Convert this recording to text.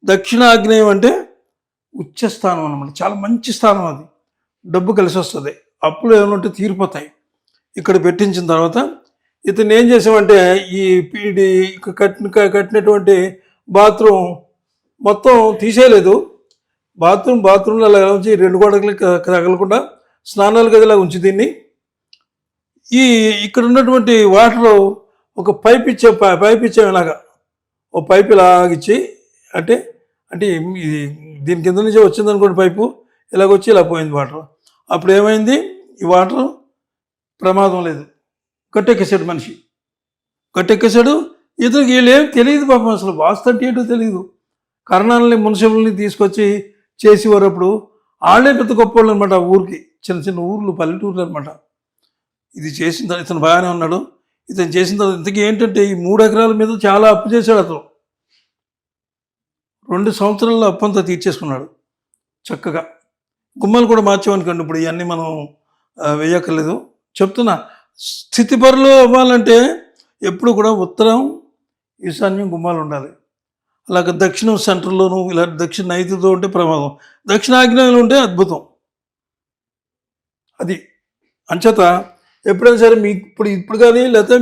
దక్షిణాగ్నేయం అంటే ఉచ్చ స్థానం అనమాట. చాలా మంచి స్థానం అది. డబ్బు కలిసి వస్తుంది, అప్పులు ఏమైనా ఉంటే తీరిపోతాయి. ఇక్కడ పెట్టించిన తర్వాత ఇతను ఏం చేసామంటే ఈ పీడి కట్టినటువంటి బాత్రూమ్ మొత్తం తీసేయలేదు. బాత్రూంలో అలా ఉంచి 2 గోడలు తగలకుండా స్నానాల గదిలా ఉంచి దీన్ని ఇక్కడ ఉన్నటువంటి వాటర్ ఒక పైప్ ఇచ్చాం ఇలాగా. ఓ పైప్ ఇలాగిచ్చి అంటే అంటే ఇది దీని కింద నుంచే వచ్చిందనుకోండి పైపు, ఇలాగొచ్చి ఇలా పోయింది వాటర్. అప్పుడు ఏమైంది, ఈ వాటర్ ప్రమాదం లేదు, గట్టెక్కేసాడు మనిషి, గట్టెక్కేసాడు. ఇతనికి వీళ్ళేం తెలియదు పాపం, అసలు వాస్తు అంటే ఏంటో తెలియదు. కరణాలని మున్సిపల్ని తీసుకొచ్చి చేసేవారు. అప్పుడు వాళ్ళే పెద్ద గొప్ప వాళ్ళు అనమాట. ఊరికి చిన్న చిన్న ఊర్లు, పల్లెటూర్లు అనమాట. ఇది చేసిన తర్వాత ఇతను బాగానే ఉన్నాడు. ఇతను చేసిన తర్వాత ఇంతకీ ఏంటంటే ఈ 3 ఎకరాల మీద చాలా అప్పు చేశాడు అతను. 2 సంవత్సరాల్లో అప్పంతా తీర్చేసుకున్నాడు చక్కగా. గుమ్మాలు కూడా మార్చామనుకోండి, ఇప్పుడు ఇవన్నీ మనం వేయక్కర్లేదు. చెప్తున్నా, స్థితిపరులు అవ్వాలంటే ఎప్పుడు కూడా ఉత్తరం ఈశాన్యం గుమ్మాలు ఉండాలి. అలాగే దక్షిణం సెంటర్లోనూ ఇలా దక్షిణ నైతితో ఉంటే ప్రమాదం, దక్షిణాగ్నేయంలో ఉంటే అద్భుతం. అది అంచేత ఎప్పుడైనా సరే మీకు ఇప్పుడు కానీ లేకపోతే